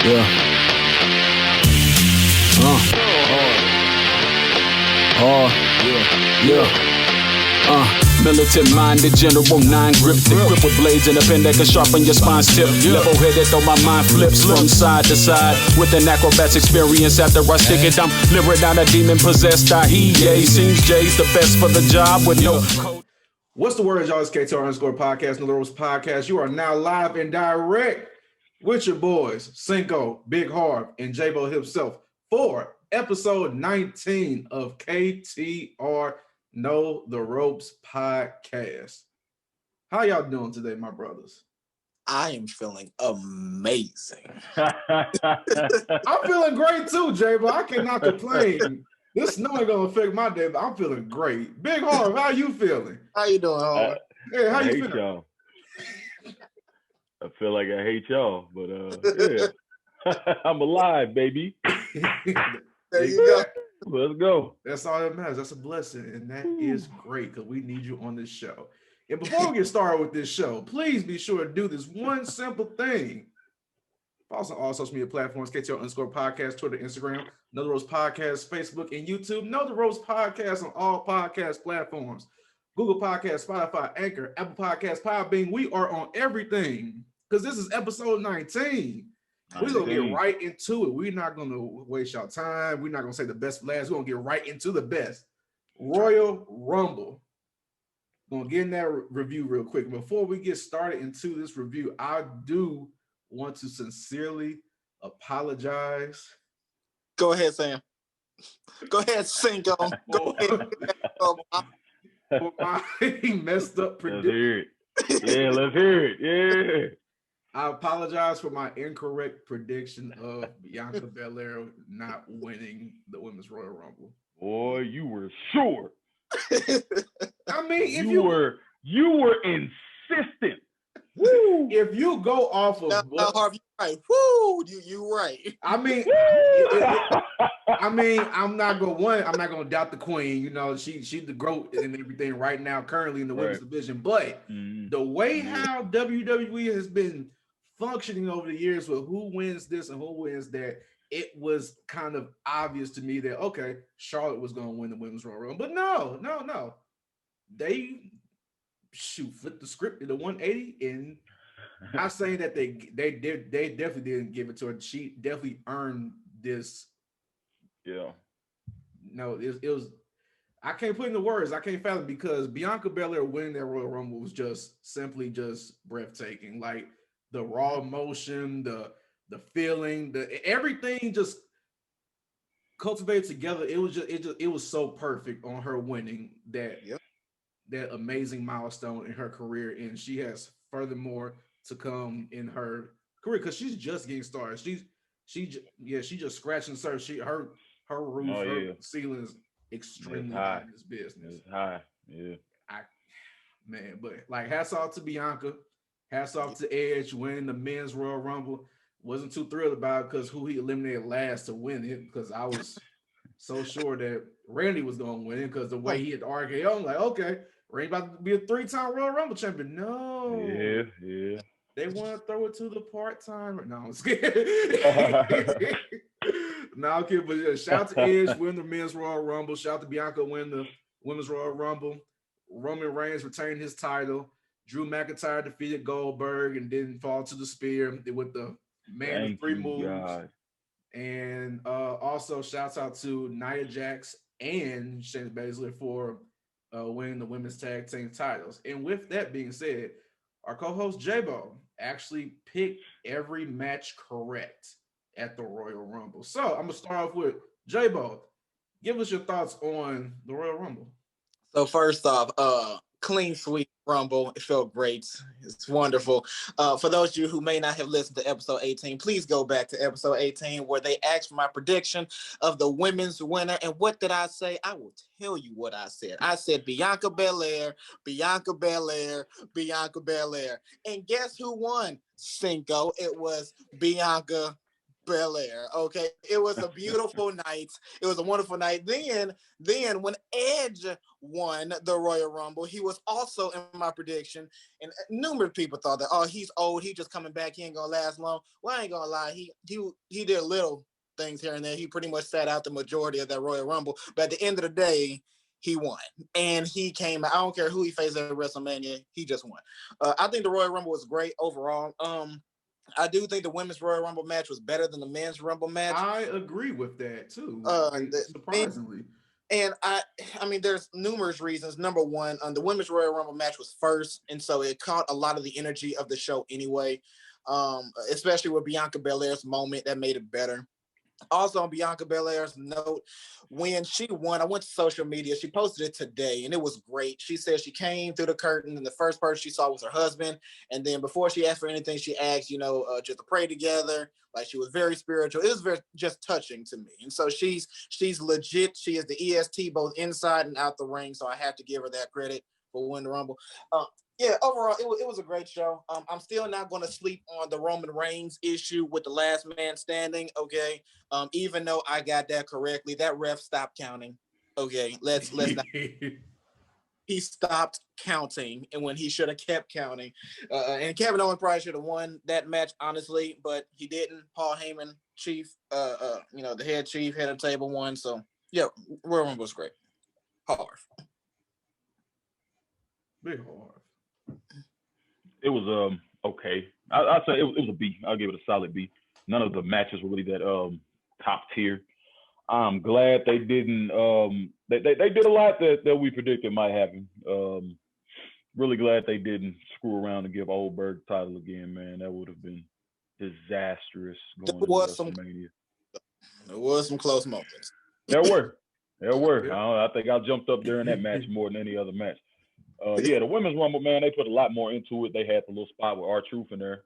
Yeah. Militant-minded general, 9 gripped, equipped with blades and a pen that can sharpen your spine's tip. Level-headed, though my mind flips from side to side with an acrobat's experience. After I stick it, I'm luring down a demon-possessed Ahiye. Seems Jay's the best for the job with no code. What's the word, y'all? It's KTR _podcast, Another Rose Podcast. You are now live and direct with your boys, Cinko, Big Harv, and J-Bo himself for episode 19 of KTR Know the Ropes Podcast. How y'all doing today, my brothers? I am feeling amazing. I'm feeling great too, J-Bo. I cannot complain. This snow ain't gonna affect my day, but I'm feeling great. Big Harv, how you feeling? How you doing, Harv? Hey, how you hate feeling? Y'all. I feel like I hate y'all, but yeah. I'm alive, baby. There you go. Let's go. That's all that matters. That's a blessing, and that is great because we need you on this show. And before we get started with this show, please be sure to do this one simple thing. Follow us on all social media platforms, KTR _podcast, Twitter, Instagram, Know the Ropes Podcast, Facebook, and YouTube. Know the Ropes Podcast on all podcast platforms. Google Podcasts, Spotify, Anchor, Apple Podcasts, Podbean. We are on everything because this is episode 19. We're going to get right into it. We're not going to waste y'all time. We're not going to say the best for last. We're going to get right into the best. Royal Rumble. Going to get in that review real quick. Before we get started into this review, I do want to sincerely apologize. Go ahead, Sam. Go ahead, Cinko. Go ahead. For my messed up prediction. Let's hear it. Yeah. I apologize for my incorrect prediction of Bianca Belair not winning the Women's Royal Rumble. Boy, you were sure. I mean, if you were insistent. Woo. If you go off of now, Harv, you right. Woo, you right. I mean, I'm not gonna doubt the queen. You know, she's the GOAT and everything right now, currently in the women's division. But the way how WWE has been functioning over the years with who wins this and who wins that, it was kind of obvious to me that okay, Charlotte was gonna win the Women's Royal Rumble. But no. They flipped the script to the 180, and I'm saying that they definitely didn't give it to her. She definitely earned this. Yeah. No, it was. I can't put into words. I can't fathom because Bianca Belair winning that Royal Rumble was simply breathtaking. Like the raw emotion, the feeling, everything just cultivated together. It was so perfect on her winning that. Yep. That amazing milestone in her career, and she has furthermore to come in her career because she's just getting started. She just scratching the surface. Her roof, her ceiling is extremely high in this business. It's high, yeah. But like hats off to Bianca, hats off to Edge winning the Men's Royal Rumble. Wasn't too thrilled about it because who he eliminated last to win it because I was so sure that Randy was going to win it because the way he had RKO, I'm like, okay. Randy about to be a 3-time Royal Rumble champion. No. Yeah. They want to throw it to the part-timer. No, I'm scared. No, I'm kidding. But yeah, shout out to Edge, win the Men's Royal Rumble. Shout out to Bianca, win the Women's Royal Rumble. Roman Reigns retained his title. Drew McIntyre defeated Goldberg and didn't fall to the spear with the man of 3 moves. God. And also shouts out to Nia Jax and Shayna Baszler for winning the women's tag team titles. And with that being said, our co-host J-Bo actually picked every match correct at the Royal Rumble. So I'm gonna start off with J-Bo. Give us your thoughts on the Royal Rumble. So first off, clean sweep Rumble. It felt great. It's wonderful. For those of you who may not have listened to episode 18, please go back to episode 18 where they asked for my prediction of the women's winner. And what did I say? I will tell you what I said. I said Bianca Belair, Bianca Belair, Bianca Belair. And guess who won? Cinko. It was Bianca Belair. Okay, it was a beautiful night. It was a wonderful night. Then when Edge won the Royal Rumble, he was also in my prediction, and numerous people thought that, oh, he's old, he just coming back, he ain't gonna last long. Well, I ain't gonna lie, he did little things here and there. He pretty much sat out the majority of that Royal Rumble, but at the end of the day, he won, and he came. I don't care who he faced at WrestleMania, he just won. I think the Royal Rumble was great overall. I do think the women's Royal Rumble match was better than the men's Rumble match. I agree with that too. Surprisingly. And I mean, there's numerous reasons. Number one, the women's Royal Rumble match was first, and so it caught a lot of the energy of the show anyway. Especially with Bianca Belair's moment, that made it better. Also, on Bianca Belair's note, when she won, I went to social media. She posted it today, and it was great. She said she came through the curtain, and the first person she saw was her husband. And then before she asked for anything, she asked, just to pray together. Like, she was very spiritual. It was very just touching to me. And so she's legit. She is the EST both inside and out the ring. So I have to give her that credit for winning the Rumble. Yeah, overall, it was a great show. I'm still not going to sleep on the Roman Reigns issue with the last man standing, okay? Even though I got that correctly, that ref stopped counting. Okay, let's not. He stopped counting, and when he should have kept counting. And Kevin Owens probably should have won that match, honestly, but he didn't. Paul Heyman, chief, the head chief, head of table won. So, yeah, Royal Rumble was great. Harv. Big Harv. It was okay. I'd say it was a B. I'll give it a solid B. None of the matches were really that top tier. I'm glad they didn't. They did a lot that we predicted might happen. Really glad they didn't screw around and give Goldberg the title again, man. That would have been disastrous going to WrestleMania. There was some close moments. There were. I think I jumped up during that match more than any other match. The women's Rumble, man, they put a lot more into it. They had the little spot with R-Truth in there.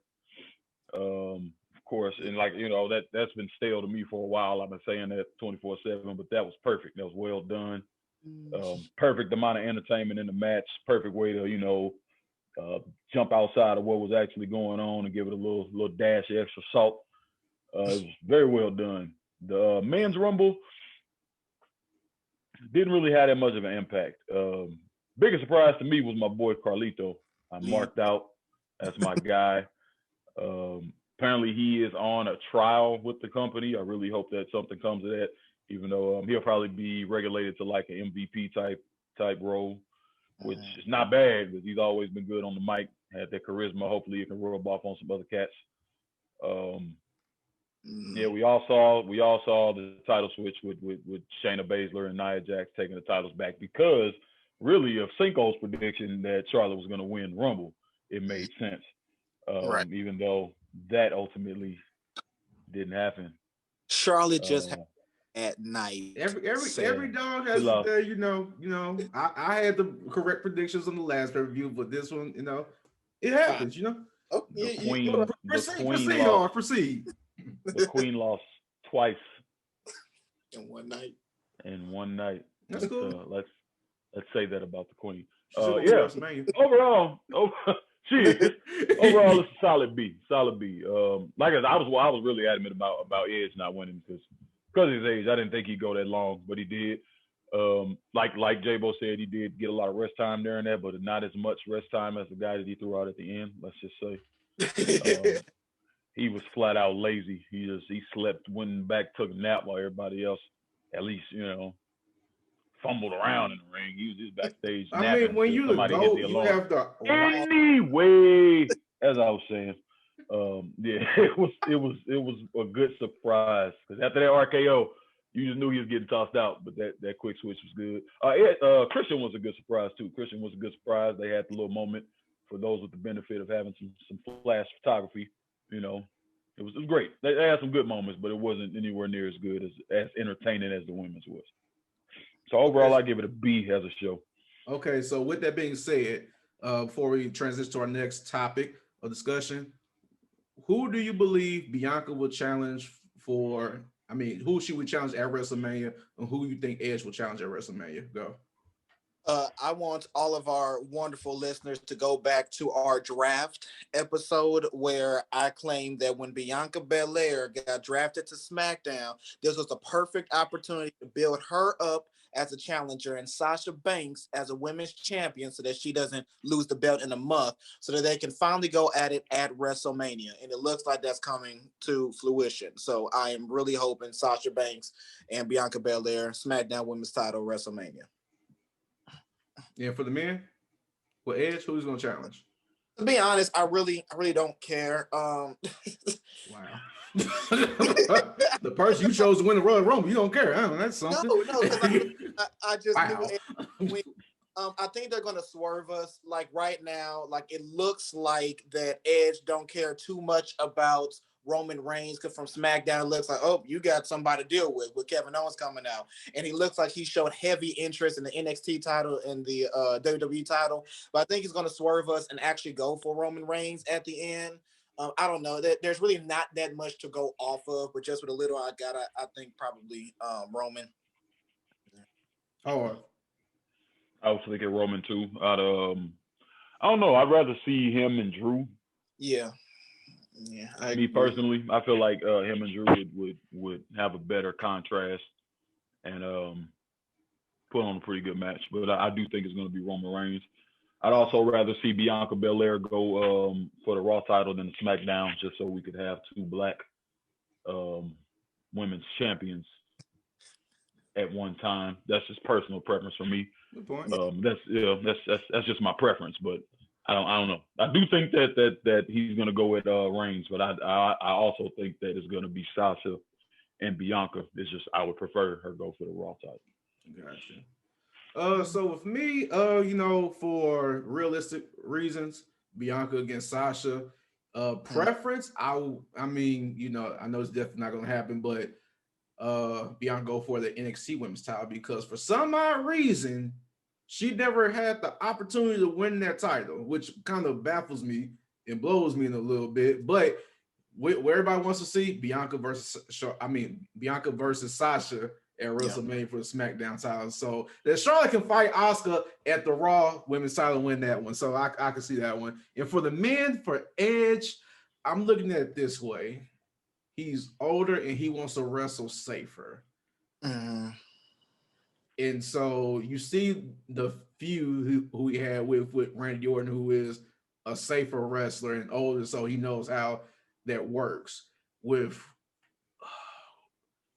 Of course, and that's been stale to me for a while. I've been saying that 24/7, but that was perfect. That was well done. Perfect amount of entertainment in the match. Perfect way to, jump outside of what was actually going on and give it a little dash of extra salt. It was very well done. The men's Rumble didn't really have that much of an impact. Biggest surprise to me was my boy Carlito. I marked out. That's my guy. Apparently he is on a trial with the company. I really hope that something comes of that, even though he'll probably be regulated to like an MVP type role, which is not bad because he's always been good on the mic, had that charisma. Hopefully he can rub off on some other cats. We all saw the title switch with Shayna Baszler and Nia Jax taking the titles back because really of Cinko's prediction that Charlotte was going to win Rumble, it made sense. Right. Even though that ultimately didn't happen. Charlotte just at night. Every dog has their, I had the correct predictions on the last review, but this one, it happens, Oh, the queen proceed. The queen lost twice in one night. That's cool. Let's say that about the queen. Overall, she is. Overall, it's a solid B. Like I said, I was really adamant about Edge not winning because of his age. I didn't think he'd go that long, but he did. Like J-Bo said, he did get a lot of rest time during that, but not as much rest time as the guy that he threw out at the end. Let's just say. He was flat out lazy. He slept, went back, took a nap while everybody else, at least, fumbled around in the ring. He was just backstage napping. I mean, when you the GOAT, you have to. Anyway, as I was saying, it was a good surprise because after that RKO, you just knew he was getting tossed out. But that quick switch was good. Christian was a good surprise too. Christian was a good surprise. They had the little moment for those with the benefit of having some flash photography. It was great. They had some good moments, but it wasn't anywhere near as good as entertaining as the women's was. So overall, I give it a B as a show. Okay, so with that being said, before we transition to our next topic of discussion, who do you believe Bianca will challenge for? Who she would challenge at WrestleMania, and who you think Edge will challenge at WrestleMania? Go. I want all of our wonderful listeners to go back to our draft episode where I claimed that when Bianca Belair got drafted to SmackDown, this was a perfect opportunity to build her up as a challenger and Sasha Banks as a women's champion so that she doesn't lose the belt in a month, so that they can finally go at it at WrestleMania. And it looks like that's coming to fruition. So I am really hoping Sasha Banks and Bianca Belair, SmackDown Women's title, WrestleMania. Yeah, for the men, with Edge, who's gonna challenge? To be honest, I really don't care. Wow. The person you chose to win the Royal Rumble, you don't care. That's something. No, because I just wow. knew I think they're gonna swerve us. Like right now, like it looks like that Edge don't care too much about Roman Reigns, because from SmackDown it looks like, oh, you got somebody to deal with Kevin Owens coming out, and he looks like he showed heavy interest in the NXT title and the WWE title. But I think he's going to swerve us and actually go for Roman Reigns at the end. I don't know. There's really not that much to go off of, but just with a little I got, I think probably Roman. Oh, I was thinking Roman too. I don't know. I'd rather see him and Drew. Yeah. Me personally, I feel like him and Drew would have a better contrast and put on a pretty good match. But I do think it's going to be Roman Reigns. I'd also rather see Bianca Belair go for the Raw title than the SmackDown, just so we could have two black women's champions at one time. That's just personal preference for me. good point. That's just my preference, but I don't know. I do think that he's gonna go with Reigns, but I also think that it's gonna be Sasha and Bianca. It's just I would prefer her go for the Raw title. Gotcha. So with me, for realistic reasons, Bianca against Sasha. Preference, I mean, I know it's definitely not gonna happen, but Bianca go for the NXT Women's title because for some odd reason she never had the opportunity to win that title, which kind of baffles me and blows me in a little bit. But where everybody wants to see Bianca versus Sasha at WrestleMania for the SmackDown title. So that Charlotte can fight Asuka at the Raw Women's title and win that one. So I can see that one. And for the men, for Edge, I'm looking at it this way. He's older and he wants to wrestle safer. And so you see the feud who he had with Randy Orton, who is a safer wrestler and older, so he knows how that works. With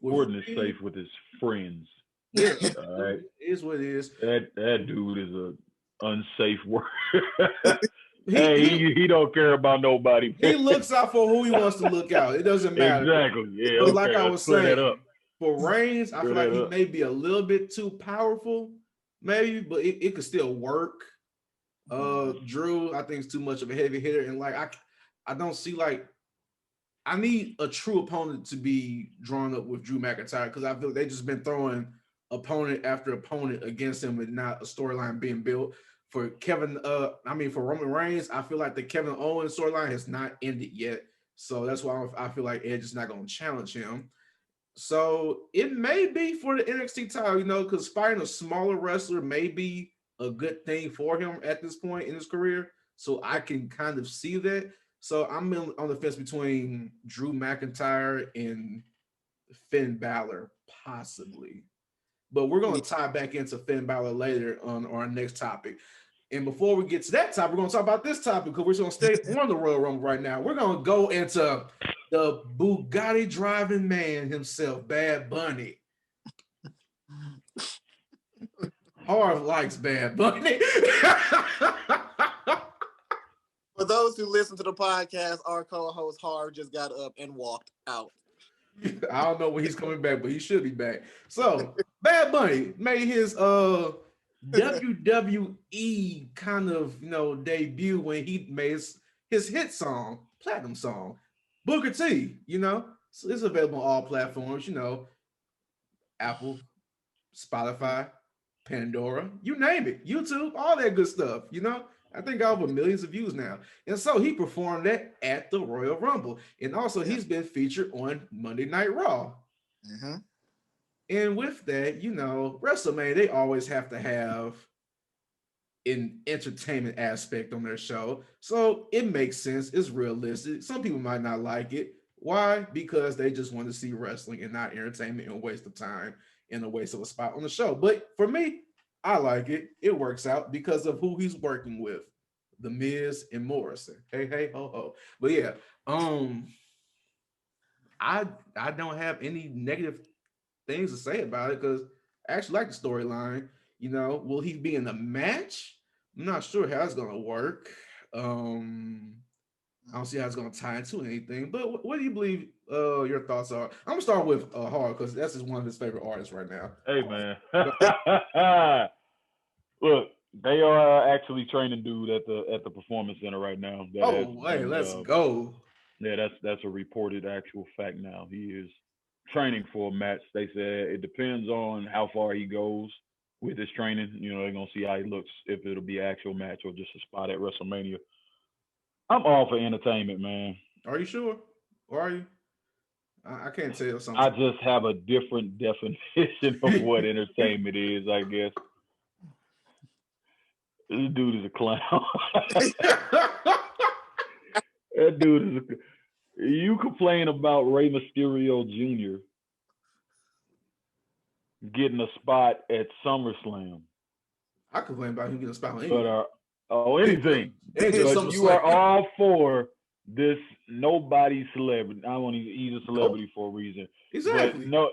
Orton is safe with his friends. Yeah, all right. It is what it is. That dude is a unsafe word. He don't care about nobody. He looks out for who he wants to look out. It doesn't matter. Exactly. Yeah. But like I was saying, for Reigns, I feel like he may be a little bit too powerful, maybe, but it could still work. Drew, I think, is too much of a heavy hitter, and like I don't see I need a true opponent to be drawn up with Drew McIntyre because I feel like they just been throwing opponent after opponent against him and not a storyline being built. For for Roman Reigns, I feel like the Kevin Owens storyline has not ended yet, so that's why I feel like Edge is not going to challenge him. So it may be for the NXT title, because fighting a smaller wrestler may be a good thing for him at this point in his career. So I can kind of see that. So I'm on the fence between Drew McIntyre and Finn Balor, possibly. But we're going to tie back into Finn Balor later on our next topic. And before we get to that topic, we're going to talk about this topic because we're going to stay on the Royal Rumble right now. We're going to go into the Bugatti driving man himself, Bad Bunny. Harv likes Bad Bunny. For those who listen to the podcast, our co-host Harv just got up and walked out. I don't know when he's coming back, but he should be back. So Bad Bunny made his WWE kind of debut when he made his hit song, platinum song, Booker T. So it's available on all platforms. Apple, Spotify, Pandora, you name it, YouTube, all that good stuff. I think over millions of views now. And so he performed that at the Royal Rumble. And also he's been featured on Monday Night Raw. And with that, WrestleMania, they always have to have an entertainment aspect on their show. So it makes sense. It's realistic. Some people might not like it. Why? Because they just want to see wrestling and not entertainment and a waste of time and a waste of a spot on the show. But for me, I like it. It works out because of who he's working with. The Miz and Morrison. Hey, hey, ho, ho. But yeah, I don't have any negative things to say about it because I actually like the storyline. You know, will he be in the match? I'm not sure how it's gonna work. I don't see how it's gonna tie into anything. But what do you believe your thoughts are? I'm gonna start with Harv because that's just one of his favorite artists right now. Hey man, look, they are actually training dude at the performance center right now. Let's go. Yeah, that's a reported actual fact now. He is training for a match. They said it depends on how far he goes with his training. You know, they're gonna see how he looks, if it'll be an actual match or just a spot at WrestleMania. I'm all for entertainment, man. Are you sure? Or are you? I can't tell something. I just have a different definition of what entertainment is, I guess. This dude is a clown. That dude is you complain about Rey Mysterio Jr. getting a spot at SummerSlam. I complain about him getting a spot on anything. But anything. But you are all for this nobody celebrity. I want he's a celebrity for a reason. Exactly. But no,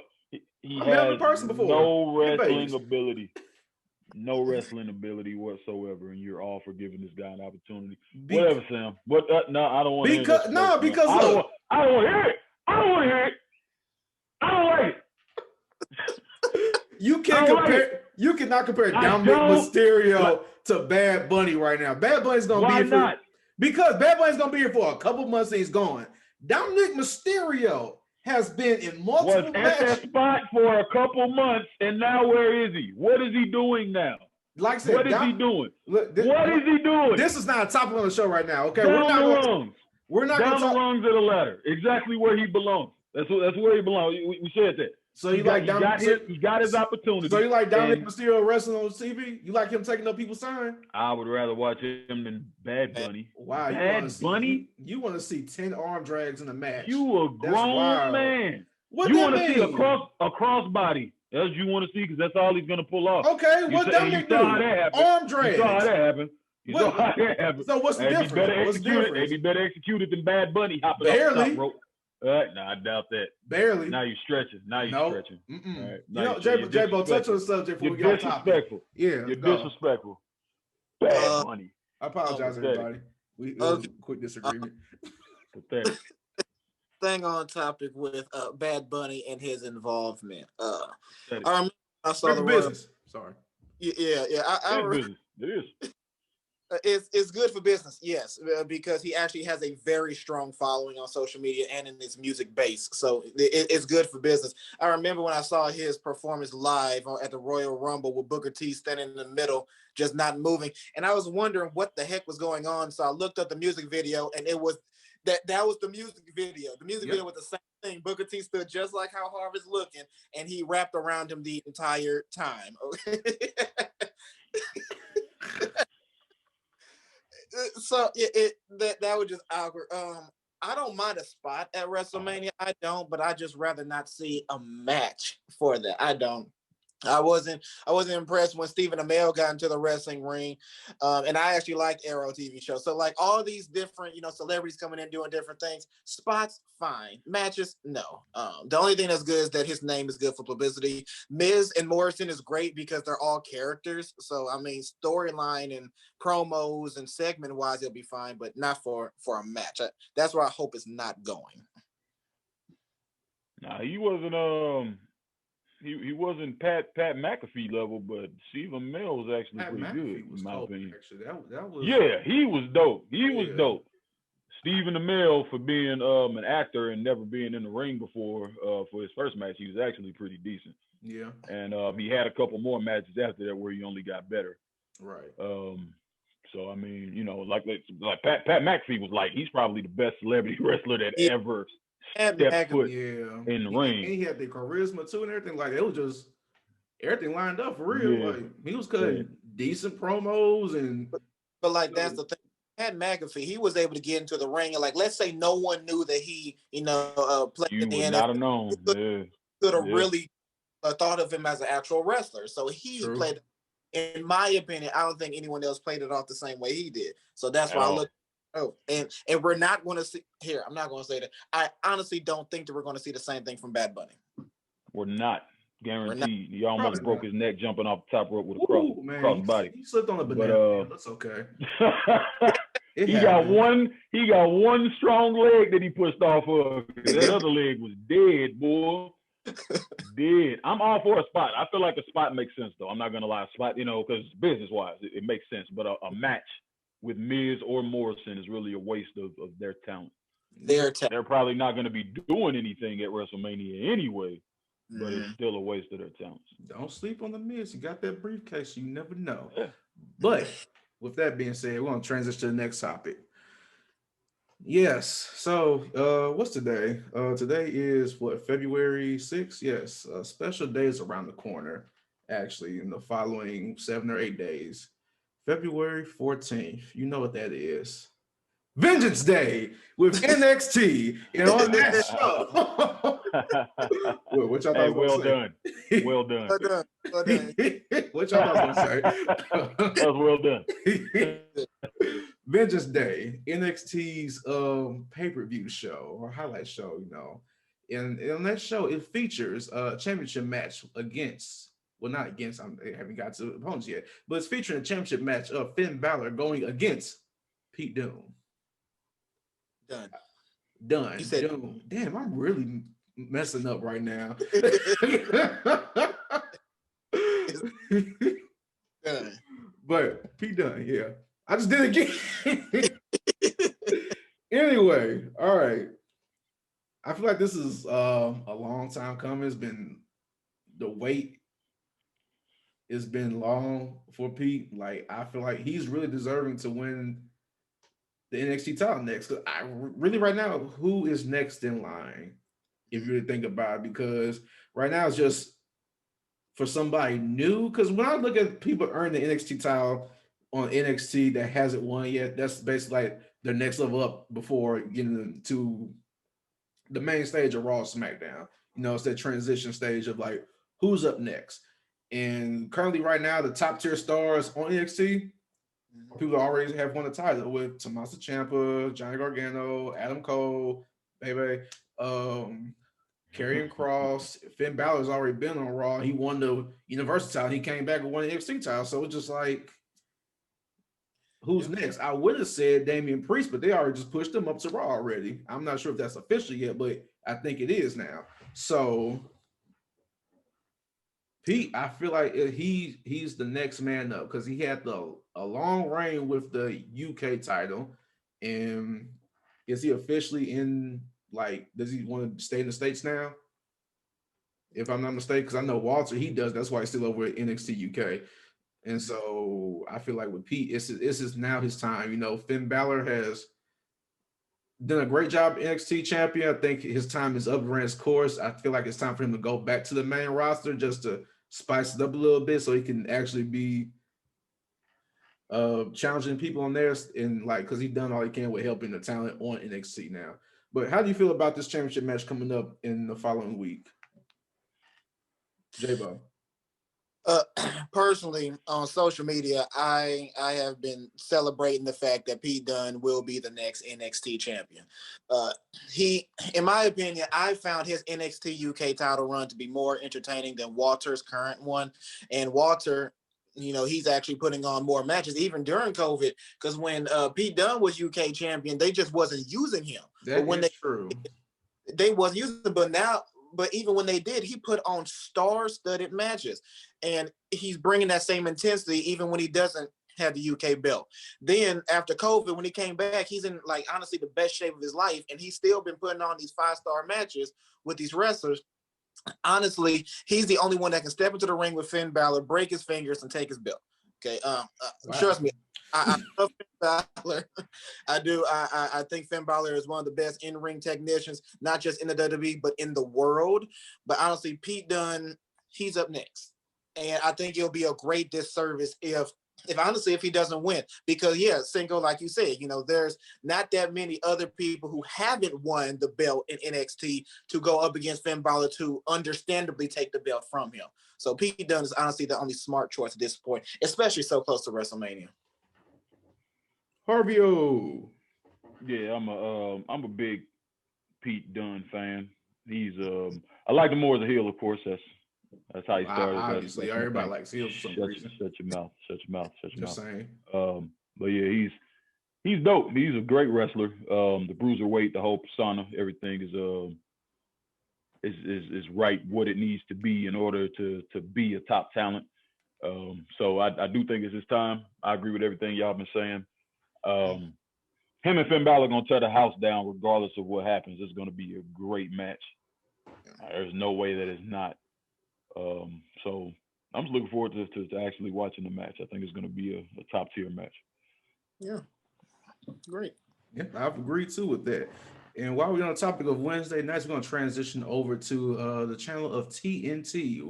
he has no wrestling ability. No wrestling ability whatsoever, and you're all for giving this guy an opportunity. Whatever, Sam. But no, I don't want to hear it. No, because I don't want to hear it. I don't want to hear it. I don't like it. You can't compare. You cannot compare Dominic Mysterio to Bad Bunny right now. Bad Bunny's gonna be here because Bad Bunny's gonna be here for a couple months and he's gone. Dominic Mysterio has been in multiple matches. At that spot for a couple months, and now where is he? What is he doing now? Like I said, what is he doing? Look, what is he doing? This is not a topic on the show right now. Okay, we're not down the rungs of the ladder. Exactly where he belongs. That's where he belongs. We said that. So he got his opportunity. So you like Dominic Mysterio wrestling on TV? You like him taking up people's sign? I would rather watch him than Bad Bunny. Wow, Bad Bunny? You want to see 10 arm drags in a match? You a grown man. What you want to see a crossbody? That's what you want to see because that's all he's gonna pull off. Okay, what Dominic do? Arm drags. You saw how that happen. So what's the difference? They be better executed than Bad Bunny hopping off the top rope. No, I doubt that. Barely. Now you're stretching. Stretching. Right. You know, J-Bo, touch on the subject before we get off topic. Yeah, you're disrespectful. Bad Bunny. I apologize, everybody. We quick disagreement. Thing on topic with Bad Bunny and his involvement. I saw the business. Sorry. Yeah. It is. It's good for business, yes, because he actually has a very strong following on social media and in his music base. So it's good for business. I remember when I saw his performance live at the Royal Rumble with Booker T standing in the middle, just not moving. And I was wondering what the heck was going on. So I looked up the music video and it was that was the music video. The music video was the same thing. Booker T stood just like how Harv is looking and he wrapped around him the entire time. So that was just awkward. I don't mind a spot at WrestleMania. I don't, but I just rather not see a match for that. I don't. I wasn't impressed when Stephen Amell got into the wrestling ring, and I actually liked Arrow TV show. So like all these different, celebrities coming in doing different things. Spots, fine. Matches, no. The only thing that's good is that his name is good for publicity. Miz and Morrison is great because they're all characters. So I mean, storyline and promos and segment wise, it'll be fine, but not for a match. That's where I hope it's not going. Nah, he wasn't. He wasn't Pat McAfee level, but Stephen Amell was actually Pat pretty McAfee good was in my opinion. Actually, that was he was dope. He was dope. Stephen Amell for being an actor and never being in the ring before for his first match, he was actually pretty decent. Yeah. And he had a couple more matches after that where he only got better. Right. So I mean, like Pat McAfee was like he's probably the best celebrity wrestler that ever stepped foot in the ring. And he had the charisma too and everything. Like it was just everything lined up for real. Yeah. Like he was cutting decent promos and. But like that's the thing. Pat McAfee, he was able to get into the ring and like let's say no one knew that he, played You in the would NFL. not have known. Could have really thought of him as an actual wrestler. So he played. In my opinion, I don't think anyone else played it off the same way he did. So that's why I look. Oh, and we're not going to see here. I'm not going to say that. I honestly don't think that we're going to see the same thing from Bad Bunny. We're not guaranteed. He almost broke his neck jumping off the top rope with a cross body. He slipped on a banana. But, that's okay. He got one strong leg that he pushed off of. That other leg was dead, boy. Dead. I'm all for a spot. I feel like a spot makes sense though. I'm not gonna lie, a spot, because business wise it makes sense. But a match with Miz or Morrison is really a waste of their talent. They're probably not going to be doing anything at WrestleMania anyway, but it's still a waste of their talents. Don't sleep on the Miz. You got that briefcase. You never know. Yeah. But with that being said, we're going to transition to the next topic. Yes. So what's today? Today is February 6th? Yes. Special day is around the corner, actually, in the following 7 or 8 days. February 14th. You know what that is. Vengeance Day with NXT. And on that show. What y'all thought well done. Well done. What y'all thought was going to say? That was well done. Vengeance Day, NXT's pay-per-view show or highlight show, And on that show, it features a championship match against, well, not against, I haven't got to opponents yet, but it's featuring a championship match of Finn Balor going against Pete Dunne. Done. He said, Done. Damn, I'm really messing up right now. But Pete Dunne, yeah. I just did it again. Anyway, all right. I feel like this is a long time coming. It's been the wait. It's been long for Pete. Like I feel like he's really deserving to win the NXT title next. Because I really right now, who is next in line? If you really think about it, because right now it's just for somebody new. Because when I look at people earn the NXT title on NXT that hasn't won yet, that's basically like the next level up before getting to the main stage of Raw SmackDown. It's that transition stage of like who's up next. And currently right now, the top tier stars on NXT, people already have won the title with Tommaso Ciampa, Johnny Gargano, Adam Cole, baby, Karrion Kross. Finn Balor's already been on Raw. He won the Universal title. He came back and won the NXT title. So it's just like, who's next? I would have said Damian Priest, but they already just pushed him up to Raw already. I'm not sure if that's official yet, but I think it is now. So Pete, I feel like he's the next man up because he had a long reign with the UK title. And is he officially in, like, does he want to stay in the States now? If I'm not mistaken, because I know Walter, he does. That's why he's still over at NXT UK. And so I feel like with Pete, this is now his time. Finn Balor has done a great job NXT champion. I think his time is up, ran his course. I feel like it's time for him to go back to the main roster just to spice it up a little bit so he can actually be challenging people on there and like because he's done all he can with helping the talent on NXT now. But how do you feel about this championship match coming up in the following week? J-Bo. Personally, on social media, I have been celebrating the fact that Pete Dunne will be the next NXT champion. He, in my opinion, I found his NXT UK title run to be more entertaining than Walter's current one. And Walter, he's actually putting on more matches even during COVID. Because when Pete Dunne was UK champion, they just wasn't using him. True. They wasn't using him, but even when they did, he put on star-studded matches. And he's bringing that same intensity even when he doesn't have the UK belt. Then after COVID, when he came back, he's in, like, honestly, the best shape of his life. And he's still been putting on these 5-star matches with these wrestlers. Honestly, he's the only one that can step into the ring with Finn Balor, break his fingers, and take his belt. Okay, wow. Trust me. I love Finn Balor. I do. I think Finn Balor is one of the best in-ring technicians, not just in the WWE, but in the world. But honestly, Pete Dunne, he's up next. And I think it'll be a great disservice if honestly, if he doesn't win, because Cinko, like you said, there's not that many other people who haven't won the belt in NXT to go up against Finn Balor to understandably take the belt from him. So Pete Dunne is honestly the only smart choice at this point, especially so close to WrestleMania. Harvio. Yeah, I'm a big Pete Dunne fan. He's I like him more as a heel, of course. That's how he started. Obviously, everybody likes heels for some reason. Shut your mouth. Just saying. But yeah, he's dope. He's a great wrestler. The bruiserweight, the whole persona, everything is right what it needs to be in order to be a top talent. So I do think it's his time. I agree with everything y'all been saying. Him and Finn Balor are gonna tear the house down regardless of what happens. It's gonna be a great match. There's no way that it's not. So I'm just looking forward to actually watching the match. I think it's gonna be a top tier match. Yeah, great. Yeah, I've agreed too with that. And while we're on the topic of Wednesday nights, we're gonna transition over to the channel of TNT,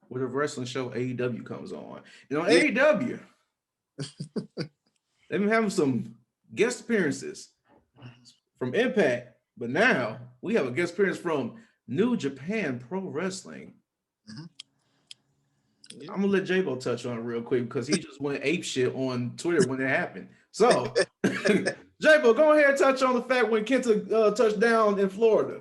where the wrestling show AEW comes on. And on AEW, they've been having some guest appearances from Impact, but now we have a guest appearance from New Japan Pro Wrestling. I'm gonna let J-Bo touch on it real quick because he just went ape shit on Twitter when it happened. So, J-Bo, go ahead and touch on the fact when Kenta touched down in Florida.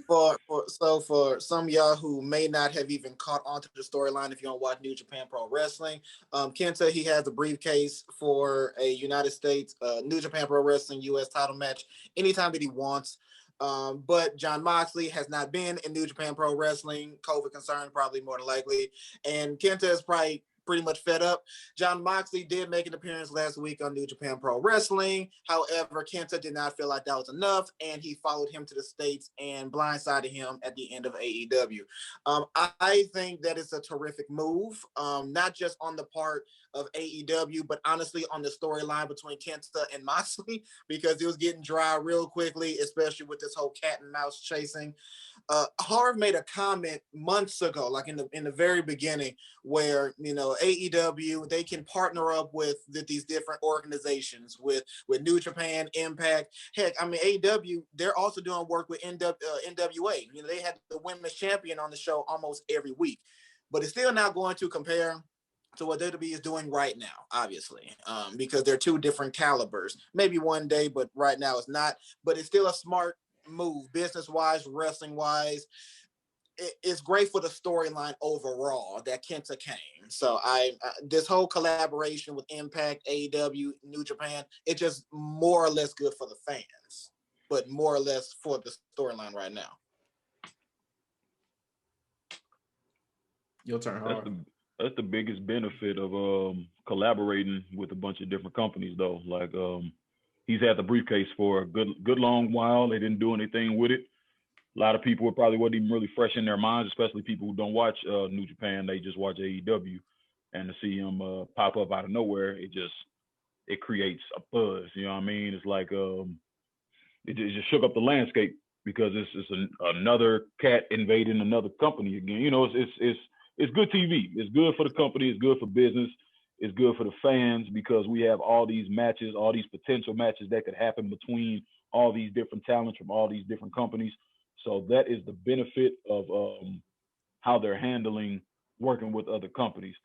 For some of y'all who may not have even caught on to the storyline, if you don't watch New Japan Pro Wrestling, Kenta, he has a briefcase for a United States New Japan Pro Wrestling US title match anytime that he wants. But Jon Moxley has not been in New Japan Pro Wrestling, COVID concern, probably more than likely. And Kenta is probably pretty much fed up. Jon Moxley did make an appearance last week on New Japan Pro Wrestling. However, Kenta did not feel like that was enough, and he followed him to the States and blindsided him at the end of AEW. I think that it's a terrific move, not just on the part of AEW, but honestly on the storyline between Kenta and Moxley, because it was getting dry real quickly, especially with this whole cat and mouse chasing. Harv made a comment months ago, like in the very beginning, where AEW, they can partner up with these different organizations with New Japan, Impact. Heck, I mean AEW, they're also doing work with NWA. They had the women's champion on the show almost every week, but it's still not going to compare to what WWE is doing right now, obviously, because they're two different calibers. Maybe one day, but right now it's not. But it's still a smart move, business-wise, wrestling-wise. It's great for the storyline overall that Kenta came. So this whole collaboration with Impact, AEW, New Japan, it's just more or less good for the fans, but more or less for the storyline right now. Your turn, Harv. That's the biggest benefit of collaborating with a bunch of different companies, though. Like he's had the briefcase for a good long while. They didn't do anything with it. A lot of people probably wasn't even really fresh in their minds, especially people who don't watch New Japan. They just watch AEW, and to see him pop up out of nowhere, it creates a buzz. You know what I mean? It's like it just shook up the landscape because it's another cat invading another company again. It's good TV. It's good for the company. It's good for business. It's good for the fans because we have all these matches, all these potential matches that could happen between all these different talents from all these different companies. So that is the benefit of how they're handling working with other companies.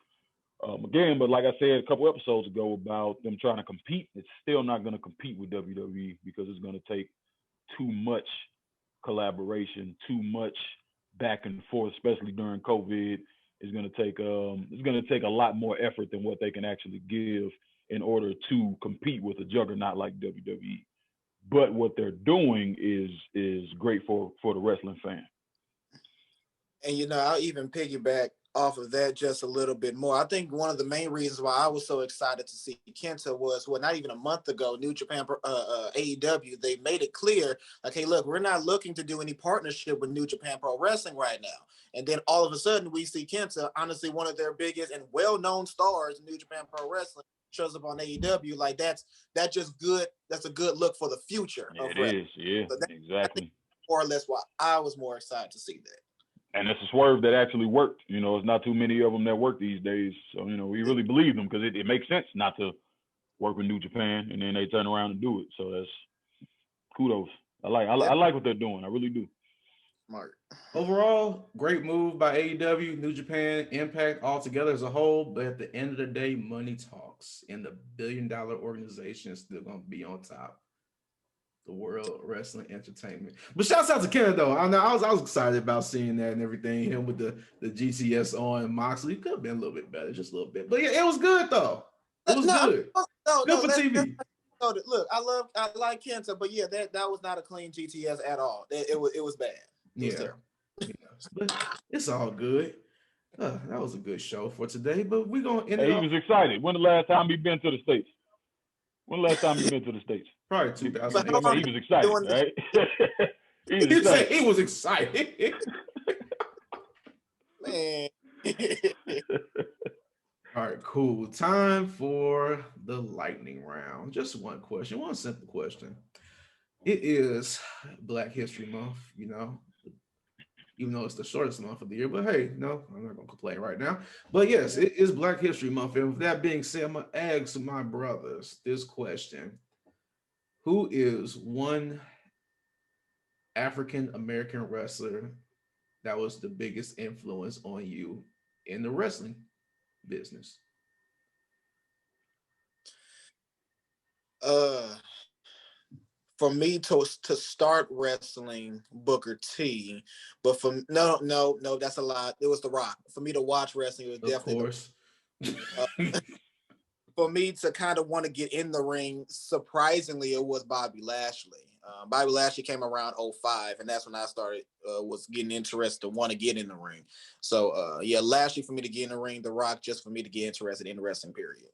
Again, but like I said a couple episodes ago about them trying to compete, it's still not going to compete with WWE because it's going to take too much collaboration, too much back and forth, especially during COVID. It's going to take a lot more effort than what they can actually give in order to compete with a juggernaut like WWE. But what they're doing is great for the wrestling fan. And I'll even piggyback off of that just a little bit more. I think one of the main reasons why I was so excited to see Kenta was, not even a month ago, New Japan, AEW, they made it clear, like, hey, look, we're not looking to do any partnership with New Japan Pro Wrestling right now. And then all of a sudden we see Kenta, honestly, one of their biggest and well-known stars in New Japan Pro Wrestling, shows up on AEW. Like that's just good. That's a good look for the future. It is, yeah, so exactly. More or less why I was more excited to see that. And it's a swerve that actually worked. You know, it's not too many of them that work these days. So, you know, we really believe them because it makes sense not to work with New Japan and then they turn around and do it. So that's kudos. I like what they're doing. I really do. Smart. Overall, great move by AEW, New Japan, Impact all together as a whole. But at the end of the day, money talks, and the billion-dollar organization is still going to be on top. The World Wrestling Entertainment. But shouts out to Kenta though. I know I was excited about seeing that and everything. Him with the GTS on Moxley could have been a little bit better, just a little bit. But yeah, it was good though. It was good. Good for TV. Look, I like Kenta, but yeah, that was not a clean GTS at all. It was bad. Yeah. But it's all good. That was a good show for today. But we're gonna end it. He was excited. When the last time he been to the States? When the last time you been to the States? Probably 2008. He was excited, right? he said he was excited. Man. All right, cool. Time for the lightning round. Just one question, one simple question. It is Black History Month, you know, even though it's the shortest month of the year. But hey, no, I'm not going to complain right now. But yes, it is Black History Month. And with that being said, I'm going to ask my brothers this question. Who is one African-American wrestler that was the biggest influence on you in the wrestling business? For me to start wrestling, Booker T, but no, that's a lot. It was The Rock. For me to watch wrestling, it was definitely for me to kind of want to get in the ring, surprisingly, it was Bobby Lashley. Bobby Lashley came around 2005, and that's when I started was getting interested to want to get in the ring. So yeah, Lashley for me to get in the ring, The Rock just for me to get interested in the wrestling period.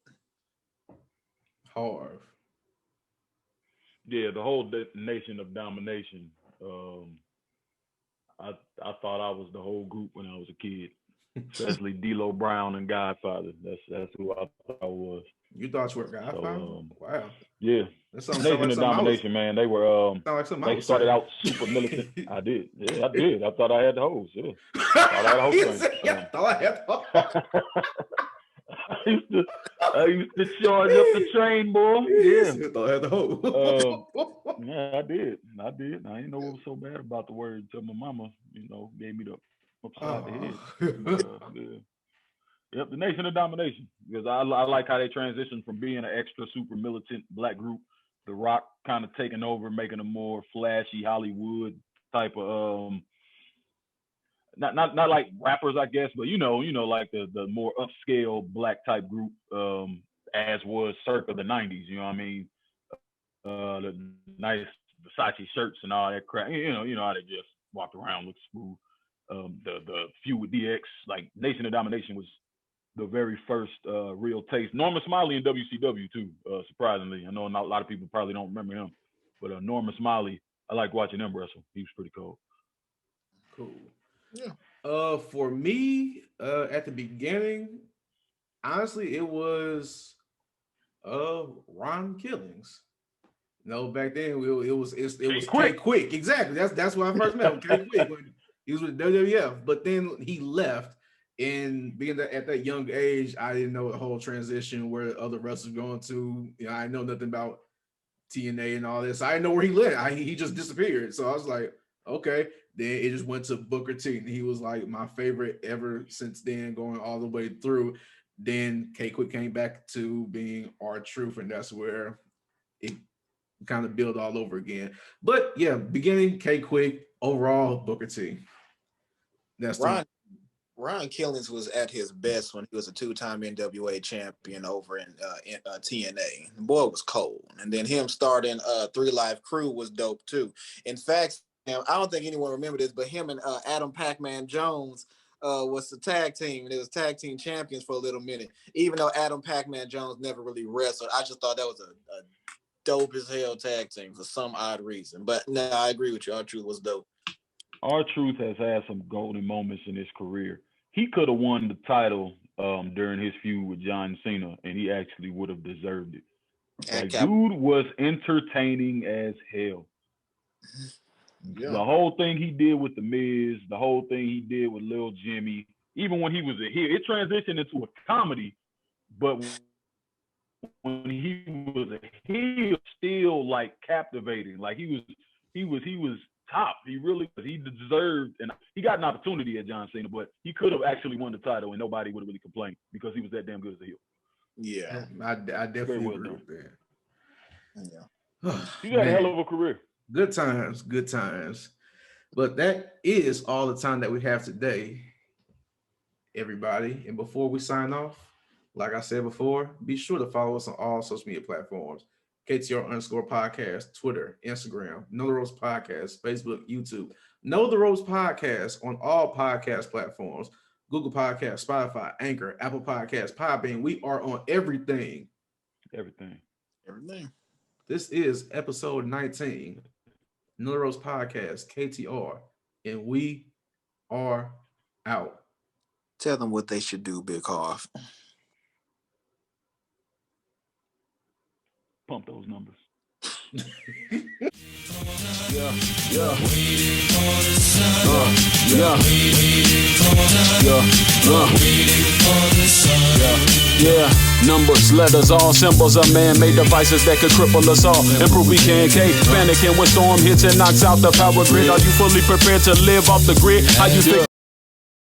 Harv. Yeah, the whole Nation of Domination. I thought I was the whole group when I was a kid, especially D'Lo Brown and Godfather. That's who I thought I was. You thought you were Godfather? So, wow. Yeah. Nation of Domination, man. They were they started out super militant. I did. Yeah, I did. I thought I had the hose. Yeah. I thought I had the hose. I used to charge up the train, boy. Yeah. I thought I had the hose. Yeah, I did. I didn't know what was so bad about the word until my mama, gave me the upside the head. Yeah. Yep, the Nation of Domination. Because I like how they transitioned from being an extra super militant black group, The Rock kind of taking over, making a more flashy Hollywood type of not like rappers, I guess, but like the more upscale black type group, as was circa the 90s, you know what I mean? The nice Versace shirts and all that crap. You know how they just walked around, looked smooth. The feud with DX, like Nation of Domination was the very first real taste. Norman Smiley in WCW too, surprisingly. I know a lot of people probably don't remember him, but Norman Smiley, I like watching him wrestle. He was pretty cool. Cool. Yeah. For me, at the beginning, honestly, it was Ron Killings. No, back then it was K-Quick. Exactly. That's when I first met him. K-Quick when he was with WWF, but then he left. And being that at that young age, I didn't know the whole transition where other wrestlers going to. I know nothing about TNA and all this. I didn't know where he lived. He just disappeared. So I was like, okay. Then it just went to Booker T. And he was like my favorite ever since then, going all the way through. Then K-Quick came back to being R-Truth, and that's where it kind of built all over again. But yeah, beginning K-Quick, overall Booker T. That's Ron Killings was at his best when he was a two-time NWA champion over in TNA. The boy was cold. And then him starting 3 Live Crew was dope too. In fact, I don't think anyone remember this, but him and Adam Pac-Man Jones was the tag team. They was tag team champions for a little minute. Even though Adam Pac-Man Jones never really wrestled, I just thought that was a dope as hell tag team for some odd reason. But no, I agree with you. R-Truth was dope. R-Truth has had some golden moments in his career. He could have won the title during his feud with John Cena, and he actually would have deserved it. Like, dude was entertaining as hell. The whole thing he did with the Miz, the whole thing he did with Lil Jimmy, even when he was a heel, it transitioned into a comedy. But when he was a heel, still like captivating. Like he was top. He deserved, and he got an opportunity at John Cena, but he could have actually won the title and nobody would have really complained because he was that damn good as a heel. Yeah, I definitely agree with that. Yeah, he got a hell of a career. Good times. But that is all the time that we have today, everybody. And before we sign off, like I said before, be sure to follow us on all social media platforms. KTR_podcast, Twitter, Instagram, Know the Ropes Podcast, Facebook, YouTube. Know the Ropes Podcast on all podcast platforms. Google Podcasts, Spotify, Anchor, Apple Podcasts, Podbean. We are on everything. Everything. This is episode 19. Know the Ropes Podcast, KTR. And we are out. Tell them what they should do, Big Harv. Pump those numbers. Numbers, letters, all symbols of man-made devices that could cripple us all. Improve we can panicking when storm hits and knocks out the power grid. Are you fully prepared to live off the grid? How you think?